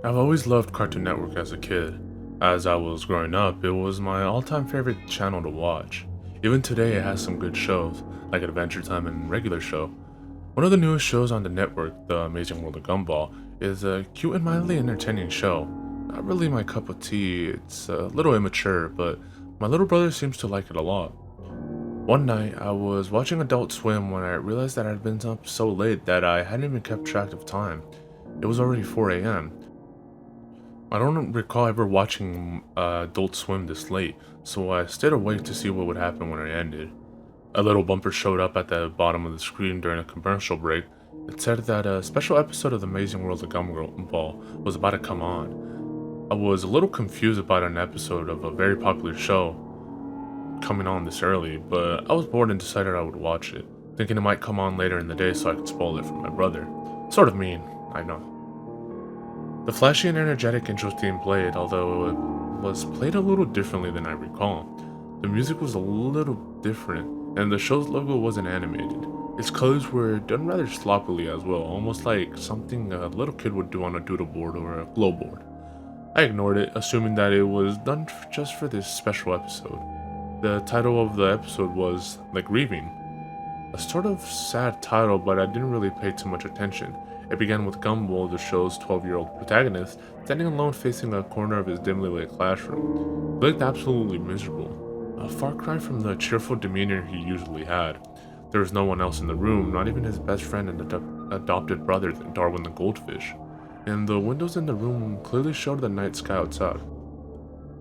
I've always loved Cartoon Network as a kid. As I was growing up, it was my all-time favorite channel to watch. Even today, it has some good shows, like Adventure Time and Regular Show. One of the newest shows on the network, The Amazing World of Gumball, is a cute and mildly entertaining show. Not really my cup of tea, it's a little immature, but my little brother seems to like it a lot. One night, I was watching Adult Swim when I realized that I'd been up so late that I hadn't even kept track of time. It was already 4 a.m. I don't recall ever watching Adult Swim this late, so I stayed awake to see what would happen when it ended. A little bumper showed up at the bottom of the screen during a commercial break. It said that a special episode of The Amazing World of Gumball was about to come on. I was a little confused about an episode of a very popular show coming on this early, but I was bored and decided I would watch it, thinking it might come on later in the day so I could spoil it for my brother. Sort of mean, I know. The flashy and energetic intro theme played, although it was played a little differently than I recall. The music was a little different, and the show's logo wasn't animated. Its colors were done rather sloppily as well, almost like something a little kid would do on a doodle board or a glow board. I ignored it, assuming that it was done just for this special episode. The title of the episode was The Grieving. A sort of sad title, but I didn't really pay too much attention. It began with Gumball, the show's 12-year-old protagonist, standing alone facing a corner of his dimly lit classroom. He looked absolutely miserable, a far cry from the cheerful demeanor he usually had. There was no one else in the room, not even his best friend and adopted brother, Darwin the goldfish, and the windows in the room clearly showed the night sky outside.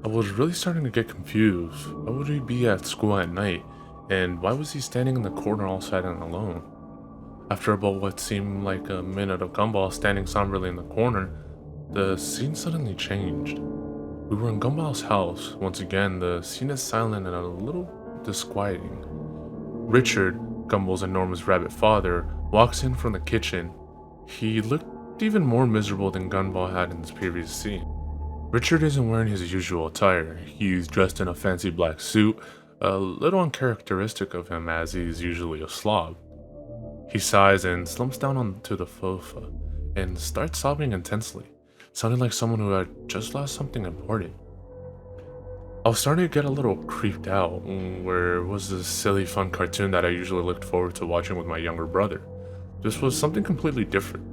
I was really starting to get confused. Why would he be at school at night, and why was he standing in the corner all sad and alone? After about what seemed like a minute of Gumball standing somberly in the corner, the scene suddenly changed. We were in Gumball's house. Once again, the scene is silent and a little disquieting. Richard, Gumball's enormous rabbit father, walks in from the kitchen. He looked even more miserable than Gumball had in this previous scene. Richard isn't wearing his usual attire. He's dressed in a fancy black suit, a little uncharacteristic of him as he's usually a slob. He sighs and slumps down onto the sofa and starts sobbing intensely, sounding like someone who had just lost something important. I was starting to get a little creeped out. Where was this silly fun cartoon that I usually looked forward to watching with my younger brother? This was something completely different.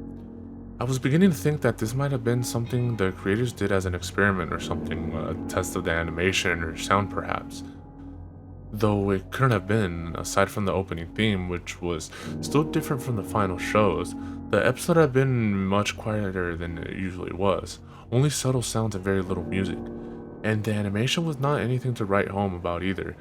I was beginning to think that this might have been something the creators did as an experiment or something, a test of the animation or sound perhaps. Though it couldn't have been, aside from the opening theme, which was still different from the final shows. The episode had been much quieter than it usually was, only subtle sounds and very little music, and the animation was not anything to write home about either.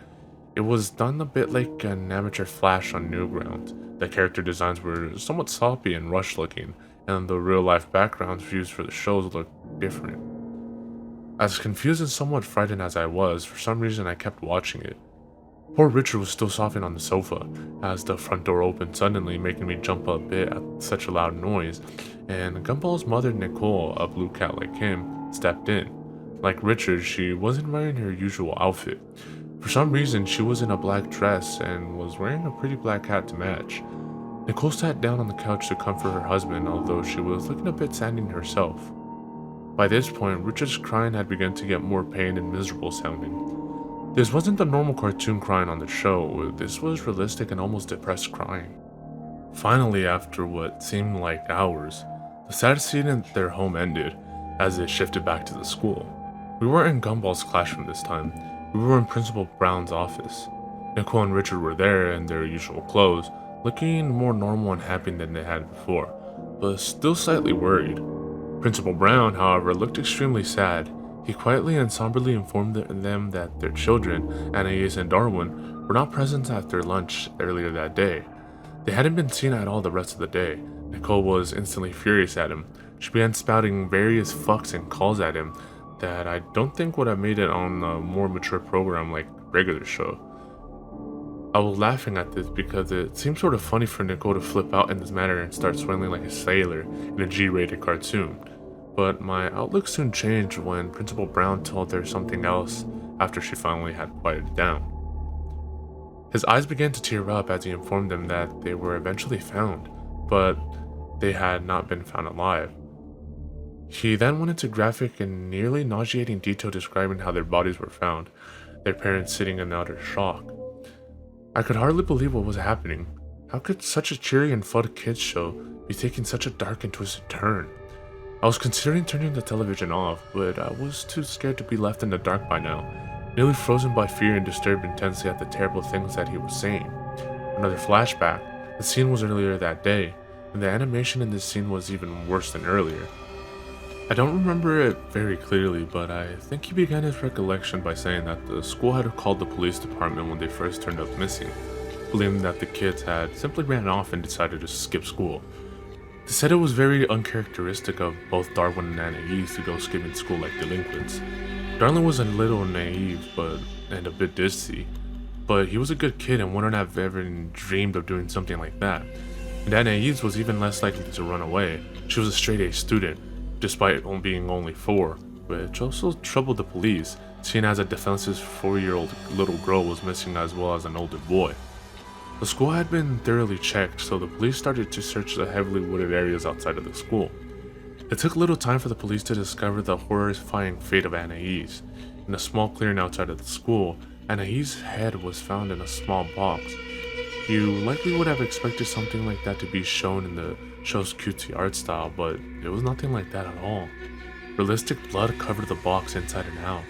It was done a bit like an amateur Flash on Newgrounds. The character designs were somewhat sloppy and rushed looking, and the real-life backgrounds used for the shows looked different. As confused and somewhat frightened as I was, for some reason I kept watching it. Poor Richard was still sobbing on the sofa, as the front door opened suddenly, making me jump a bit at such a loud noise, and Gumball's mother, Nicole, a blue cat like him, stepped in. Like Richard, she wasn't wearing her usual outfit. For some reason, she was in a black dress and was wearing a pretty black hat to match. Nicole sat down on the couch to comfort her husband, although she was looking a bit saddened herself. By this point, Richard's crying had begun to get more pained and miserable sounding. This wasn't the normal cartoon crying on the show, this was realistic and almost depressed crying. Finally, after what seemed like hours, the sad scene in their home ended, as it shifted back to the school. We weren't in Gumball's classroom this time, we were in Principal Brown's office. Nicole and Richard were there in their usual clothes, looking more normal and happy than they had before, but still slightly worried. Principal Brown, however, looked extremely sad. He quietly and somberly informed them that their children, Anais and Darwin, were not present at their lunch earlier that day. They hadn't been seen at all the rest of the day. Nicole was instantly furious at him. She began spouting various fucks and calls at him that I don't think would have made it on a more mature program like Regular Show. I was laughing at this because it seemed sort of funny for Nicole to flip out in this manner and start swelling like a sailor in a G-rated cartoon. But my outlook soon changed when Principal Brown told her something else after she finally had quieted down. His eyes began to tear up as he informed them that they were eventually found, but they had not been found alive. He then went into graphic and nearly nauseating detail describing how their bodies were found, their parents sitting in utter shock. I could hardly believe what was happening. How could such a cheery and fun kids show be taking such a dark and twisted turn? I was considering turning the television off, but I was too scared to be left in the dark by now, nearly frozen by fear and disturbed intensely at the terrible things that he was saying. Another flashback. The scene was earlier that day, and the animation in this scene was even worse than earlier. I don't remember it very clearly, but I think he began his recollection by saying that the school had called the police department when they first turned up missing, believing that the kids had simply ran off and decided to skip school. They said it was very uncharacteristic of both Darwin and Anais to go skipping school like delinquents. Darwin was a little naive and a bit ditzy, but he was a good kid and wouldn't have ever dreamed of doing something like that. And Anais was even less likely to run away. She was a straight-A student, despite being only 4, which also troubled the police, seeing as a defenseless 4-year-old little girl was missing as well as an older boy. The school had been thoroughly checked, so the police started to search the heavily wooded areas outside of the school. It took little time for the police to discover the horrifying fate of Anais. In a small clearing outside of the school, Anais' head was found in a small box. You likely would have expected something like that to be shown in the show's cutesy art style, but it was nothing like that at all. Realistic blood covered the box inside and out,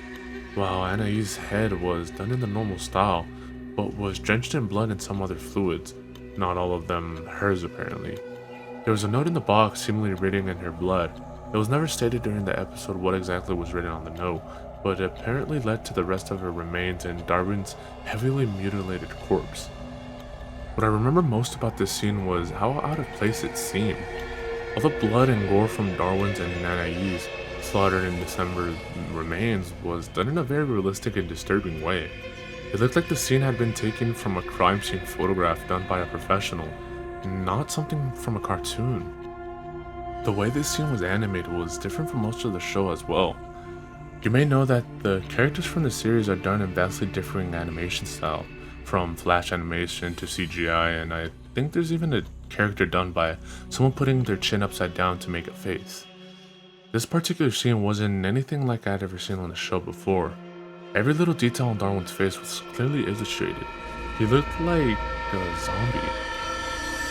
while Anais' head was done in the normal style, but was drenched in blood and some other fluids, not all of them hers apparently. There was a note in the box seemingly written in her blood. It was never stated during the episode what exactly was written on the note, but it apparently led to the rest of her remains and Darwin's heavily mutilated corpse. What I remember most about this scene was how out of place it seemed. All the blood and gore from Darwin's and Anais' slaughtered in December remains was done in a very realistic and disturbing way. It looked like the scene had been taken from a crime scene photograph done by a professional, not something from a cartoon. The way this scene was animated was different from most of the show as well. You may know that the characters from the series are done in vastly differing animation style, from flash animation to CGI, and I think there's even a character done by someone putting their chin upside down to make a face. This particular scene wasn't anything like I'd ever seen on the show before. Every little detail on Darwin's face was clearly illustrated. He looked like a zombie.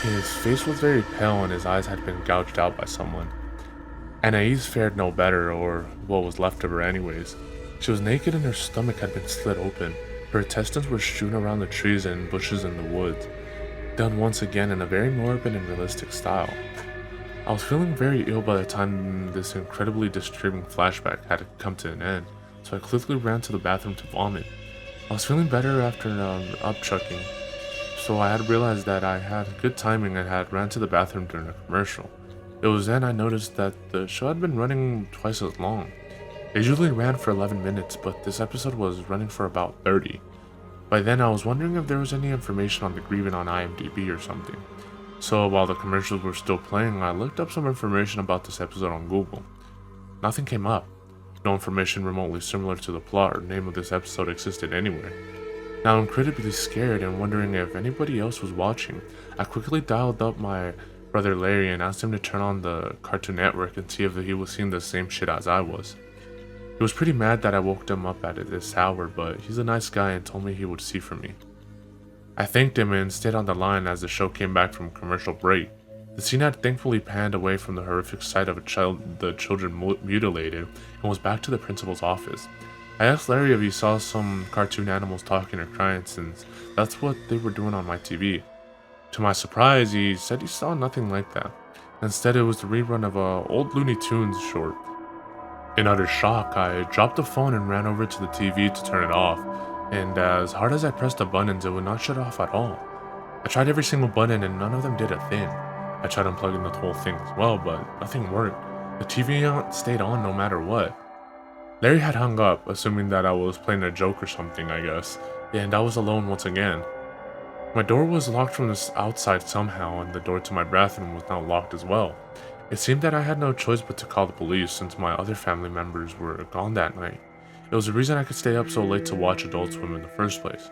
His face was very pale and his eyes had been gouged out by someone. Anais fared no better, or what was left of her anyways. She was naked and her stomach had been slit open. Her intestines were strewn around the trees and bushes in the woods, done once again in a very morbid and realistic style. I was feeling very ill by the time this incredibly disturbing flashback had come to an end, so I quickly ran to the bathroom to vomit. I was feeling better after upchucking, so I had realized that I had good timing and had ran to the bathroom during a commercial. It was then I noticed that the show had been running twice as long. It usually ran for 11 minutes, but this episode was running for about 30. By then I was wondering if there was any information on the Grieving on IMDb or something. So while the commercials were still playing, I looked up some information about this episode on Google. Nothing came up. No information remotely similar to the plot or name of this episode existed anywhere. Now incredibly scared and wondering if anybody else was watching, I quickly dialed up my brother Larry and asked him to turn on the Cartoon Network and see if he was seeing the same shit as I was. He was pretty mad that I woke him up at this hour, but he's a nice guy and told me he would see for me. I thanked him and stayed on the line as the show came back from commercial break. The scene had thankfully panned away from the horrific sight of the children mutilated and was back to the principal's office. I asked Larry if he saw some cartoon animals talking or crying, since that's what they were doing on my TV. To my surprise, he said he saw nothing like that. Instead, it was the rerun of a old Looney Tunes short. In utter shock, I dropped the phone and ran over to the TV to turn it off, and as hard as I pressed the buttons, it would not shut off at all. I tried every single button and none of them did a thing. I tried unplugging the whole thing as well, but nothing worked. The TV stayed on no matter what. Larry had hung up, assuming that I was playing a joke or something, I guess, and I was alone once again. My door was locked from the outside somehow, and the door to my bathroom was now locked as well. It seemed that I had no choice but to call the police since my other family members were gone that night. It was the reason I could stay up so late to watch Adult Swim in the first place.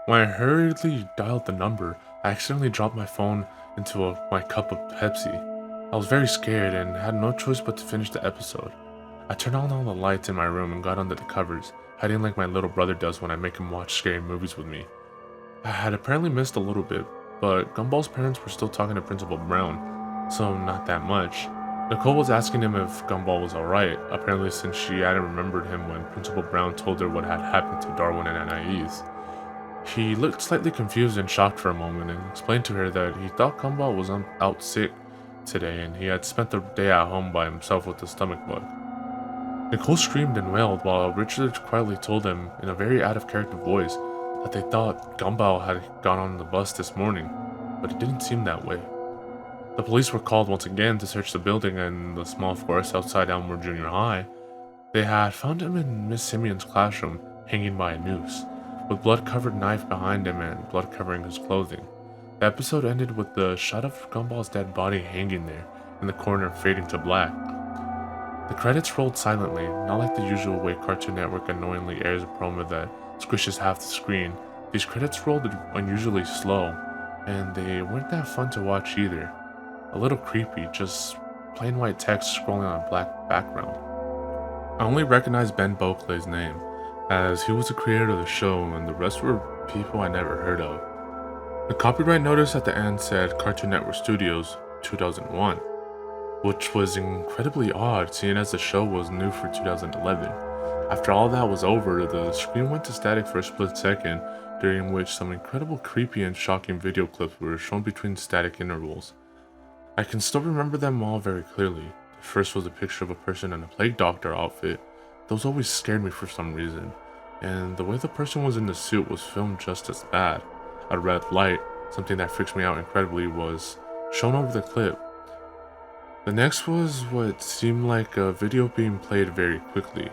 When I hurriedly dialed the number, I accidentally dropped my phone into my cup of Pepsi. I was very scared and had no choice but to finish the episode. I turned on all the lights in my room and got under the covers, hiding like my little brother does when I make him watch scary movies with me. I had apparently missed a little bit, but Gumball's parents were still talking to Principal Brown, so not that much. Nicole was asking him if Gumball was alright, apparently since she hadn't remembered him when Principal Brown told her what had happened to Darwin and Anais. He looked slightly confused and shocked for a moment and explained to her that he thought Gumball was out sick today and he had spent the day at home by himself with a stomach bug. Nicole screamed and wailed while Richard quietly told them in a very out-of-character voice that they thought Gumball had gone on the bus this morning, but it didn't seem that way. The police were called once again to search the building and the small forest outside Elmore Junior High. They had found him in Miss Simeon's classroom, hanging by a noose, with blood-covered knife behind him and blood covering his clothing. The episode ended with the shot of Gumball's dead body hanging there, in the corner fading to black. The credits rolled silently, not like the usual way Cartoon Network annoyingly airs a promo that squishes half the screen. These credits rolled unusually slow, and they weren't that fun to watch either. A little creepy, just plain white text scrolling on a black background. I only recognized Ben Beauclay's name, as he was the creator of the show and the rest were people I never heard of. The copyright notice at the end said Cartoon Network Studios 2001, which was incredibly odd seeing as the show was new for 2011. After all that was over, the screen went to static for a split second, during which some incredible creepy and shocking video clips were shown between static intervals. I can still remember them all very clearly. The first was a picture of a person in a plague doctor outfit. Those always scared me for some reason, and the way the person was in the suit was filmed just as bad. A red light, something that freaks me out incredibly, was shown over the clip. The next was what seemed like a video being played very quickly,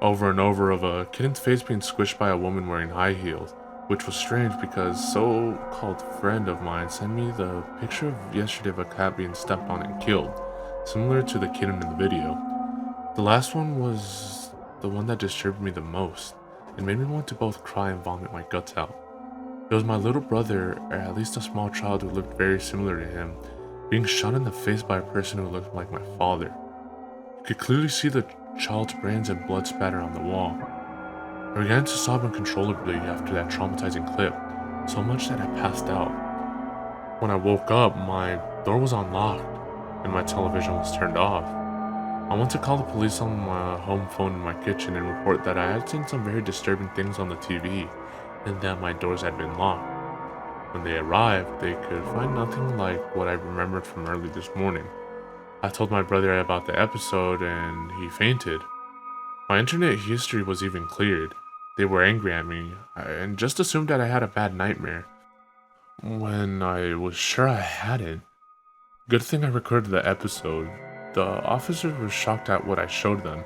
over and over, of a kitten's face being squished by a woman wearing high heels, which was strange because so-called friend of mine sent me the picture of yesterday of a cat being stepped on and killed, similar to the kitten in the video. The last one was the one that disturbed me the most, and made me want to both cry and vomit my guts out. It was my little brother, or at least a small child who looked very similar to him, being shot in the face by a person who looked like my father. You could clearly see the child's brains and blood spatter on the wall. I began to sob uncontrollably after that traumatizing clip, so much that I passed out. When I woke up, my door was unlocked, and my television was turned off. I went to call the police on my home phone in my kitchen and report that I had seen some very disturbing things on the TV, and that my doors had been locked. When they arrived, they could find nothing like what I remembered from early this morning. I told my brother about the episode, and he fainted. My internet history was even cleared. They were angry at me, and just assumed that I had a bad nightmare, when I was sure I hadn't. Good thing I recorded the episode. The officers were shocked at what I showed them.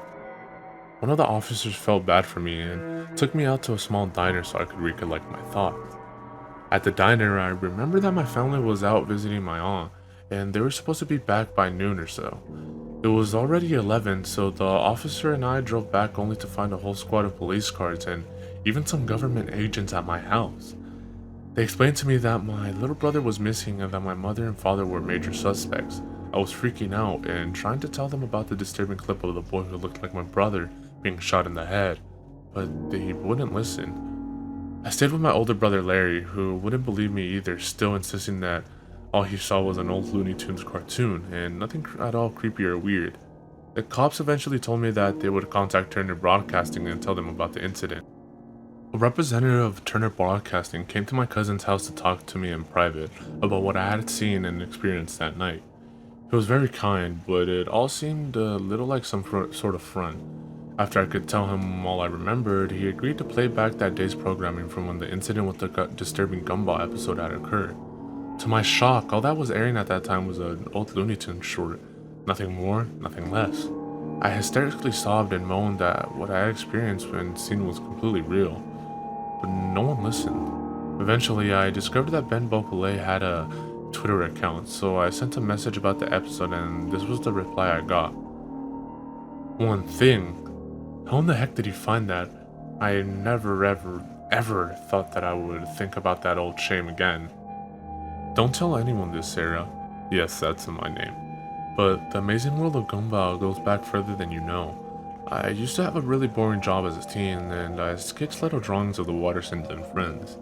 One of the officers felt bad for me and took me out to a small diner so I could recollect my thoughts. At the diner, I remember that my family was out visiting my aunt, and they were supposed to be back by noon or so. It was already 11, so the officer and I drove back only to find a whole squad of police cars and even some government agents at my house. They explained to me that my little brother was missing and that my mother and father were major suspects. I was freaking out and trying to tell them about the disturbing clip of the boy who looked like my brother being shot in the head, but they wouldn't listen. I stayed with my older brother Larry, who wouldn't believe me either, still insisting that all he saw was an old Looney Tunes cartoon, and nothing at all creepy or weird. The cops eventually told me that they would contact Turner Broadcasting and tell them about the incident. A representative of Turner Broadcasting came to my cousin's house to talk to me in private about what I had seen and experienced that night. He was very kind, but it all seemed a little like some sort of front. After I could tell him all I remembered, he agreed to play back that day's programming from when the incident with the disturbing Gumball episode had occurred. To my shock, all that was airing at that time was an old Looney Tunes short. Nothing more, nothing less. I hysterically sobbed and moaned that what I had experienced when seen was completely real, but no one listened. Eventually, I discovered that Ben Beauclay had a Twitter account, so I sent a message about the episode, and this was the reply I got. One thing. How in the heck did he find that? I never ever thought that I would think about that old shame again. Don't tell anyone this, Sarah. Yes, that's my name. but the amazing world of Gumball goes back further than you know. I used to have a really boring job as a teen, and I sketched little drawings of the water scenes and friends.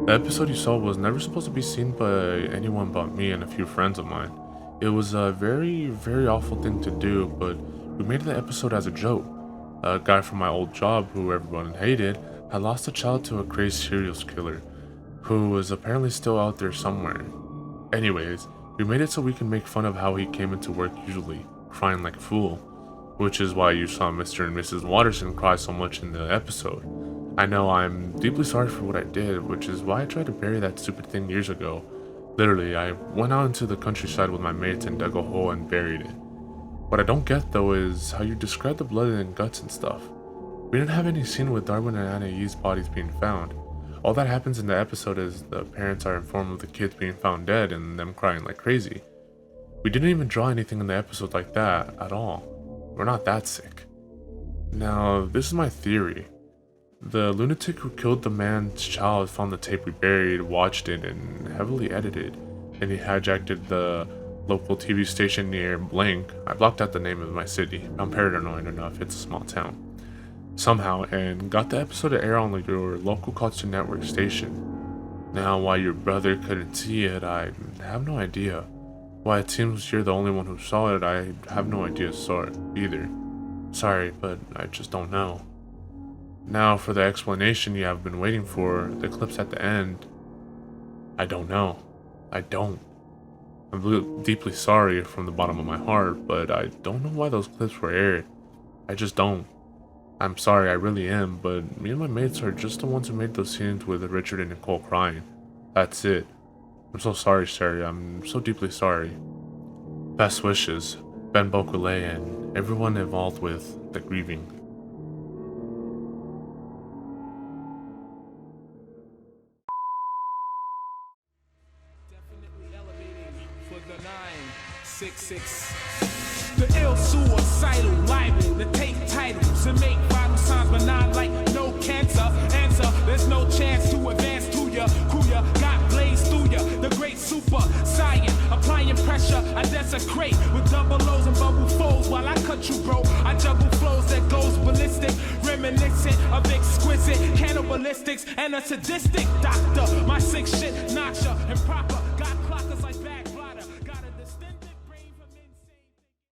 The episode you saw was never supposed to be seen by anyone but me and a few friends of mine. It was a very, very awful thing to do, but we made the episode as a joke. A guy from my old job, who everyone hated, had lost a child to a crazy serial killer, who was apparently still out there somewhere. Anyways, we made it so we can make fun of how he came into work usually, crying like a fool, which is why you saw Mr. and Mrs. Watterson cry so much in the episode. I know I'm deeply sorry for what I did, which is why I tried to bury that stupid thing years ago. Literally, I went out into the countryside with my mates and dug a hole and buried it. What I don't get though is how you describe the blood and guts and stuff. We didn't have any scene with Darwin and Anna's bodies being found. All that happens in the episode is the parents are informed of the kids being found dead and them crying like crazy. We didn't even draw anything in the episode like that at all. We're not that sick. Now, this is my theory. The lunatic who killed the man's child found the tape we buried, watched it, and heavily edited, and he hijacked the local TV station near blank. I blocked out the name of my city. I'm paranoid enough, it's a small town. Somehow, and got the episode to air on your local Cartoon Network station. Now, why your brother couldn't see it, I have no idea. Why it seems you're the only one who saw it, I have no idea either. Sorry, but I just don't know. Now for the explanation you have been waiting for, the clips at the end. I don't know. I don't. I'm deeply sorry from the bottom of my heart, but I don't know why those clips were aired. I just don't. I'm sorry, I really am, but me and my mates are just the ones who made those scenes with Richard and Nicole crying. That's it. I'm so sorry, Sherry. I'm so deeply sorry. Best wishes, Ben Bokule and everyone involved with the Grieving. Definitely elevating for the 966. The ill suicidal libel, the take titles and make vital signs, but not like no cancer. Answer, there's no chance to advance to ya. Kuya got blazed through ya. The great super science, applying pressure, I desecrate with double O's and bubble foes while I cut you, bro. I juggle flows that goes ballistic, reminiscent of exquisite cannibalistics and a sadistic doctor. My sick shit, notcha, improper. Got clockers like